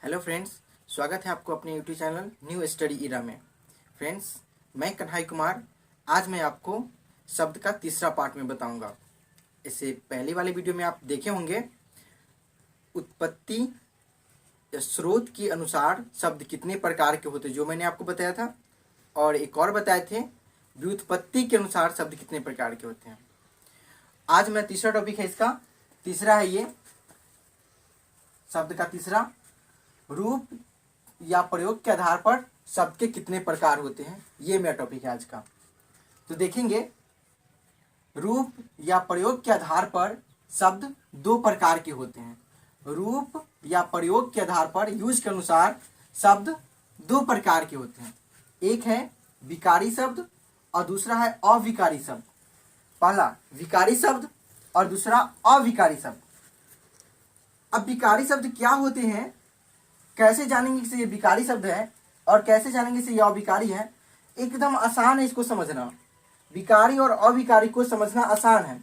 Hello friends, स्वागत है आपको अपने यूट्यूब चैनल न्यू स्टडी इरा में। फ्रेंड्स, मैं कन्हैया कुमार। आज मैं आपको शब्द का तीसरा पार्ट में बताऊंगा। इससे पहले वाले वीडियो में आप देखे होंगे उत्पत्ति या स्रोत के अनुसार शब्द कितने प्रकार के होते हैं, जो मैंने आपको बताया था। और एक और बताए थे व्युत्पत्ति के अनुसार शब्द कितने प्रकार के होते हैं। आज मैं तीसरा टॉपिक है, इसका तीसरा है ये शब्द का तीसरा, रूप या प्रयोग के आधार पर शब्द के कितने प्रकार होते हैं। ये मेरा टॉपिक है आज का। तो देखेंगे रूप या प्रयोग के आधार पर शब्द दो प्रकार के होते हैं। रूप या प्रयोग के आधार पर, यूज के अनुसार शब्द दो प्रकार के होते हैं। एक है विकारी शब्द और दूसरा है अविकारी शब्द। पहला विकारी शब्द और दूसरा अविकारी शब्द। अब विकारी शब्द क्या होते हैं, कैसे जानेंगे कि ये विकारी शब्द है और कैसे जानेंगे कि ये अविकारी है। एकदम आसान है इसको समझना। विकारी और अविकारी को समझना आसान है।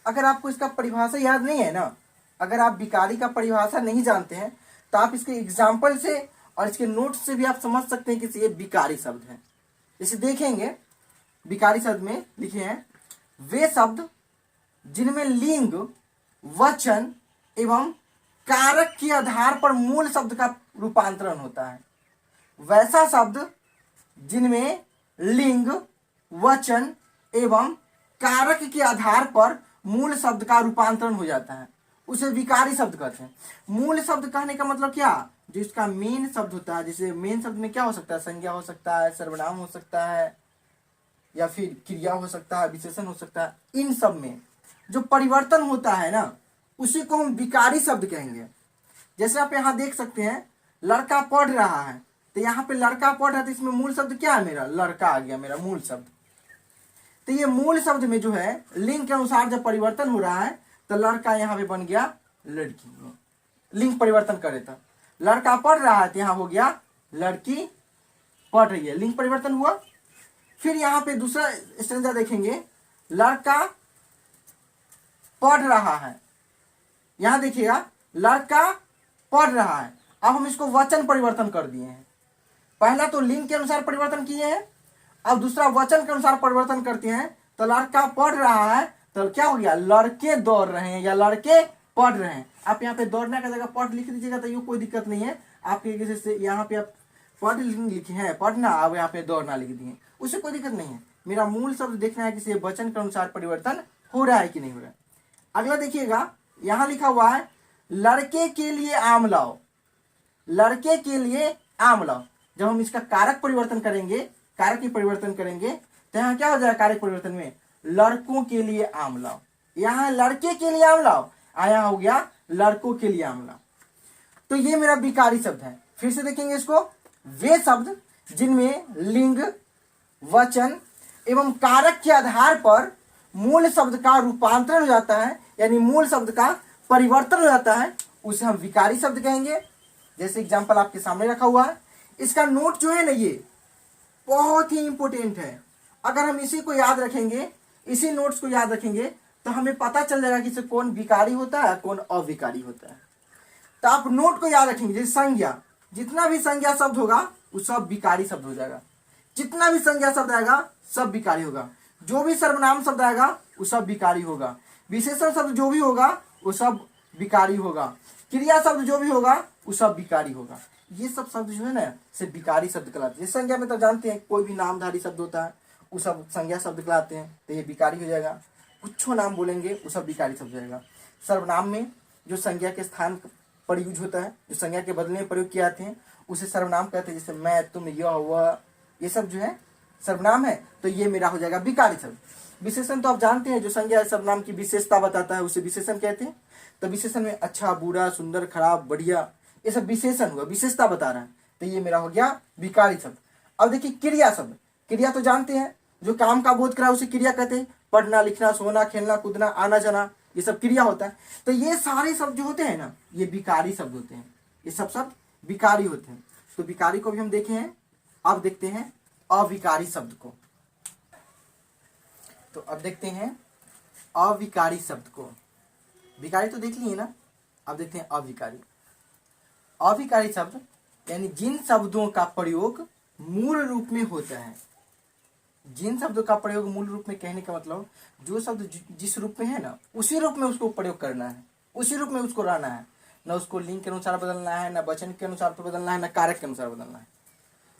अगर आपको इसका परिभाषा याद नहीं है ना, अगर आप विकारी का परिभाषा नहीं जानते हैं तो आप इसके एग्जाम्पल से और इसके नोट्स से भी आप समझ सकते हैं कि ये विकारी शब्द है। इसे देखेंगे, विकारी शब्द में लिखे हैं वे शब्द जिनमें लिंग, वचन एवं कारक के आधार पर मूल शब्द का रूपांतरण होता है। वैसा शब्द जिनमें लिंग, वचन एवं कारक के आधार पर मूल शब्द का रूपांतरण हो जाता है, उसे विकारी शब्द कहते हैं। मूल शब्द कहने का मतलब क्या, जो इसका मेन शब्द होता है। जैसे मेन शब्द में क्या हो सकता है, संज्ञा हो सकता है, सर्वनाम हो सकता है, या फिर क्रिया हो सकता है, विशेषण हो सकता है। इन सब में जो परिवर्तन होता है ना, उसी को हम विकारी शब्द कहेंगे। जैसे आप यहाँ देख सकते हैं लड़का पढ़ रहा है, तो यहाँ पे लड़का पढ़ रहा है, तो इसमें मूल शब्द क्या है, मेरा लड़का आ गया, मेरा मूल शब्द। तो ये मूल शब्द में जो है लिंग के अनुसार जब परिवर्तन हो रहा है तो लड़का यहाँ पे बन गया लड़की। लिंग परिवर्तन करे तो लड़का पढ़ रहा है, तो यहाँ हो गया लड़की पढ़ रही है, लिंग परिवर्तन हुआ। फिर यहाँ पे दूसरा स्टैंजा देखेंगे, लड़का पढ़ रहा है, यहां देखिएगा लड़का पढ़ रहा है। अब हम इसको वचन परिवर्तन कर दिए हैं। पहला तो लिंग के अनुसार परिवर्तन किए हैं, अब दूसरा वचन के अनुसार परिवर्तन करते हैं। तो लड़का पढ़ रहा है तो क्या हो गया, लड़के दौड़ रहे हैं या लड़के पढ़ रहे हैं। आप यहाँ पे दौड़ने का जगह पढ़ लिख दीजिएगा तो ये कोई दिक्कत नहीं है। आपके जैसे यहाँ पे आप पढ़ लिखे हैं पढ़ना, अब यहाँ पे दौड़ना लिख दिए, उससे कोई दिक्कत नहीं है। मेरा मूल शब्द देखना है कि वचन के अनुसार परिवर्तन हो रहा है कि नहीं हो रहा है। अगला देखिएगा, यहां लिखा हुआ है लड़के के लिए आम लाओ, लड़के के लिए आम लाओ। जब हम इसका कारक परिवर्तन करेंगे, कारक की परिवर्तन करेंगे तो यहाँ क्या हो जाएगा, कारक परिवर्तन में लड़कों के लिए आम लाओ। यहाँ लड़के के लिए आम लाओ, आया हो गया लड़कों के लिए आम लाओ। तो ये मेरा विकारी शब्द है। फिर से देखेंगे इसको, वे शब्द जिनमें लिंग, वचन एवं कारक के आधार पर मूल शब्द का रूपांतरण हो जाता है, यानी मूल शब्द का परिवर्तन हो जाता है, उसे हम विकारी शब्द कहेंगे। जैसे एग्जांपल आपके सामने रखा हुआ है। इसका नोट जो है ना, ये बहुत ही इंपॉर्टेंट है। अगर हम इसी को याद रखेंगे, इसी नोट्स को याद रखेंगे, तो हमें पता चल जाएगा कि इसे कौन विकारी होता है, कौन अविकारी होता है। तो आप नोट को याद रखेंगे। जैसे संज्ञा, जितना भी संज्ञा शब्द होगा वो सब विकारी शब्द हो जाएगा। जितना भी संज्ञा शब्द आएगा सब विकारी होगा। जो भी सर्वनाम शब्द आएगा वो सब विकारी होगा। विशेषण शब्द जो भी होगा वो सब विकारी होगा। क्रिया शब्द जो भी होगा वो सब विकारी होगा। ये सब शब्द जो है ना, से विकारी शब्द कहलाते हैं। संज्ञा में तो जानते हैं कोई भी नामधारी शब्द होता है वो सब संज्ञा शब्द कहलाते हैं, तो ये विकारी हो जाएगा। कुछ नाम बोलेंगे वो सब विकारी शब्द हो जाएगा। सर्वनाम में जो संज्ञा के स्थान पर यूज होता है, जो संज्ञा के बदले में प्रयोग किए जाते हैं, उसे सर्वनाम कहते हैं। जैसे मैं, तुम, यह, वह, ये सब जो है सर्वनाम है, तो ये मेरा हो जाएगा विकारी शब्द। विशेषण तो आप जानते हैं, जो संज्ञा सर्वनाम की विशेषता बताता है उसे विशेषण कहते हैं। तो विशेषण में अच्छा, बुरा, सुंदर, खराब, बढ़िया, ये सब विशेषण हुआ, विशेषता बता रहा है, तो ये मेरा हो गया विकारी शब्द। अब देखिए क्रिया शब्द। क्रिया तो जानते हैं, जो काम का बोध करा उसे क्रिया कहते हैं। पढ़ना, लिखना, सोना, खेलना, कूदना, आना जाना, ये सब क्रिया होता है। तो ये सारे शब्द जो होते हैं ना, ये विकारी शब्द होते हैं। ये सब शब्द विकारी होते हैं। तो विकारी को भी हम देखे हैं। अब देखते हैं अविकारी शब्द को। तो अब देखते हैं अविकारी शब्द को। विकारी तो देख लिए ना, अब देखते हैं अविकारी। अविकारी शब्द यानी जिन शब्दों का प्रयोग मूल रूप में होता है। जिन शब्दों का प्रयोग मूल रूप में कहने का मतलब जो शब्द जिस रूप में है ना उसी रूप में उसको प्रयोग करना है, उसी रूप में उसको रहना है, न उसको लिंग के अनुसार बदलना है, न वचन के अनुसार बदलना है, न कारक के अनुसार बदलना है।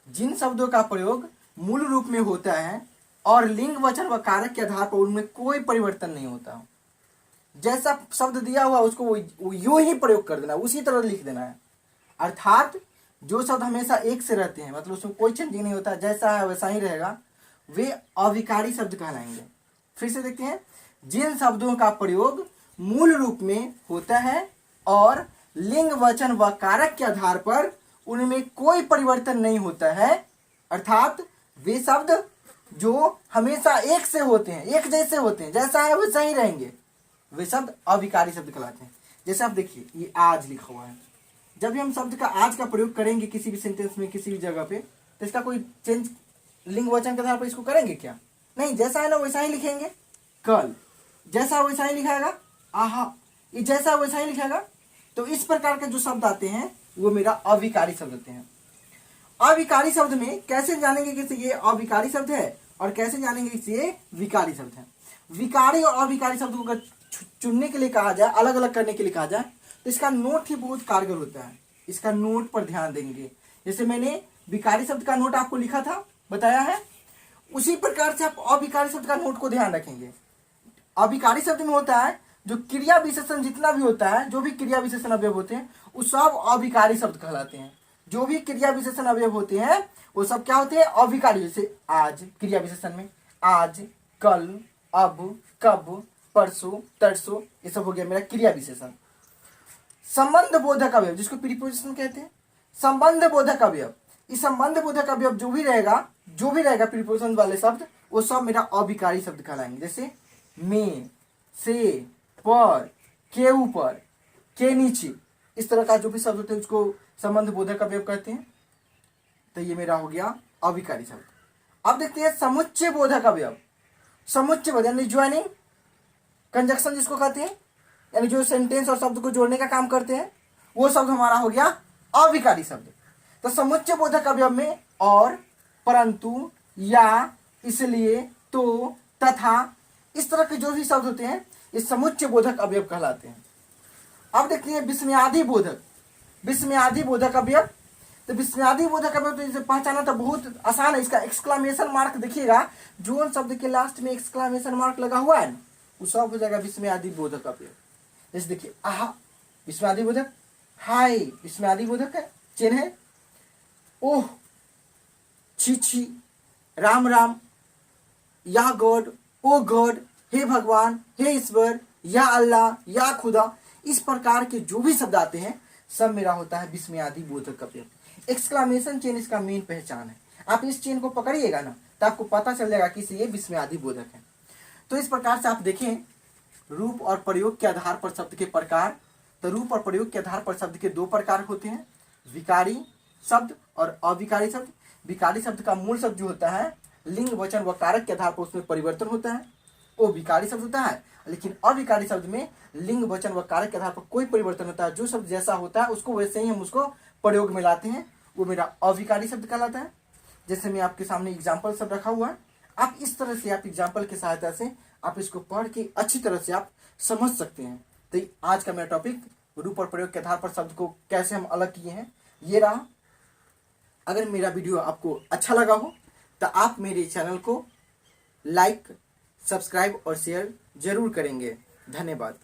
जिन शब्दों का प्रयोग मूल रूप में होता है और लिंग वचन व कारक के आधार पर उनमें कोई परिवर्तन नहीं होता, जैसा शब्द दिया हुआ उसको यूं ही प्रयोग कर देना, उसी तरह लिख देना है। अर्थात जो शब्द हमेशा एक से रहते हैं, मतलब उसमें कोई चेंजिंग नहीं होता, जैसा है वैसा ही रहेगा, वे अविकारी शब्द कहलाएंगे। फिर से देखते हैं, जिन शब्दों का प्रयोग मूल रूप में होता है और लिंग वचन व कारक के आधार पर उनमें कोई परिवर्तन नहीं होता है, अर्थात वे शब्द जो हमेशा एक से होते हैं, एक जैसे होते हैं, जैसा है वैसा ही रहेंगे, वे शब्द अविकारी शब्द कहलाते हैं। जैसे आप देखिए ये आज लिखा हुआ है, जब भी हम शब्द का आज का प्रयोग करेंगे किसी भी सेंटेंस में किसी भी जगह पे, तो इसका कोई चेंज लिंग वचन के आधार पर इसको करेंगे क्या? नहीं, जैसा है ना वैसा ही लिखेंगे। कल जैसा वैसा ही लिखाएगा, आहा ये जैसा वैसा ही लिखेगा। तो इस प्रकार के जो शब्द आते हैं वो मेरा अविकारी शब्द होते हैं। अविकारी शब्द में कैसे जानेंगे कि ये अविकारी शब्द है और कैसे जानेंगे कि ये विकारी शब्द है। विकारी और अविकारी शब्द को अगर चुनने के लिए कहा जाए, अलग अलग करने के लिए कहा जाए, तो इसका नोट ही बहुत कारगर होता है। इसका नोट पर ध्यान देंगे। जैसे मैंने विकारी शब्द का नोट आपको लिखा था, बताया है, उसी प्रकार से आप अविकारी शब्द का नोट को ध्यान रखेंगे। अविकारी शब्द में होता है जो क्रिया विशेषण जितना भी होता है, जो भी क्रिया विशेषण अवयव होते हैं वो सब अविकारी शब्द कहलाते हैं। जो भी क्रिया विशेषण अवयव होते हैं वो सब क्या होते हैं? अविकारी। जैसे आज क्रिया विशेषण में आज, कल, अब, कब, परसों, तरसों, ये सब हो गया मेरा क्रिया विशेषण। संबंध बोधक अवयव जिसको प्रीपोजिशन कहते हैं, संबंध बोधक अवयव, इस संबंध बोधक अवयव जो भी रहेगा प्रीपोजिशन वाले शब्द वो सब मेरा अविकारी शब्द कहलाएंगे। जैसे में, से, पर, के ऊपर, के नीचे, इस तरह का जो भी शब्द होते हैं उसको संबंध बोधक अवयव कहते हैं। तो ये मेरा हो गया अविकारी शब्द। अब देखते हैं समुच्चय बोधक अवयव। समुच्चय बोधक यानी ज्वाइनिंग कंजक्शन जिसको कहते हैं, यानी जो सेंटेंस और शब्द को जोड़ने का काम करते हैं, वो शब्द हमारा हो गया अविकारी शब्द। तो समुच्चय बोधक अवयव में और, परंतु, या, इसलिए, तो, तथा, इस तरह के जो भी शब्द होते हैं ये समुच्चय बोधक अवयव कहलाते हैं। अब देखते हैं विस्मयादि बोधक। विस्मयादि बोधक अवयव, तो विस्मयादि बोधक अवयव तो इसे पहचाना तो बहुत आसान है। इसका एक्सक्लामेशन मार्क देखिएगा, जो शब्द के लास्ट में एक्सक्लामेशन मार्क लगा हुआ है ना वो सब हो जाएगा विस्मयादि बोधक अवयव। जैसे देखिए आहा विस्मयादि बोधक, हाय विस्मयादि बोधक है, चिन्ह है, ओह, छी छी, राम राम, या गॉड, ओ गॉड, हे भगवान, हे ईश्वर, या अल्लाह, या खुदा, इस प्रकार के जो भी शब्द आते हैं सब मेरा होता है विस्मयादि बोधक अवयव। एक्सक्लामेशन चिन्ह इसका मेन पहचान है। आप इस चिन्ह को पकड़िएगा ना तो आपको पता चल जाएगा कि ये विस्मयादि बोधक है। तो इस प्रकार से आप देखें रूप और प्रयोग के आधार पर शब्द के प्रकार। तो रूप और प्रयोग के आधार पर शब्द के दो प्रकार होते हैं, विकारी शब्द और अविकारी शब्द। विकारी शब्द का मूल शब्द जो होता है लिंग वचन व कारक के आधार पर उसमें परिवर्तन होता है, वो विकारी शब्द होता है। लेकिन अविकारी शब्द में लिंग वचन व कारक के आधार पर कोई परिवर्तन होता है, जो शब्द जैसा होता है उसको वैसे ही हम उसको प्रयोग में लाते हैं, वो मेरा अविकारी शब्द कहलाता है। जैसे मैं आपके सामने एग्जाम्पल सब रखा हुआ है, आप इस तरह से आप एग्जाम्पल की सहायता से आप इसको पढ़ के अच्छी तरह से आप समझ सकते हैं। तो आज का मेरा टॉपिक रूप और प्रयोग के आधार पर शब्द को कैसे हम अलग किए हैं ये रहा। अगर मेरा वीडियो आपको अच्छा लगा हो तो आप मेरे चैनल को लाइक, सब्सक्राइब और शेयर जरूर करेंगे। धन्यवाद।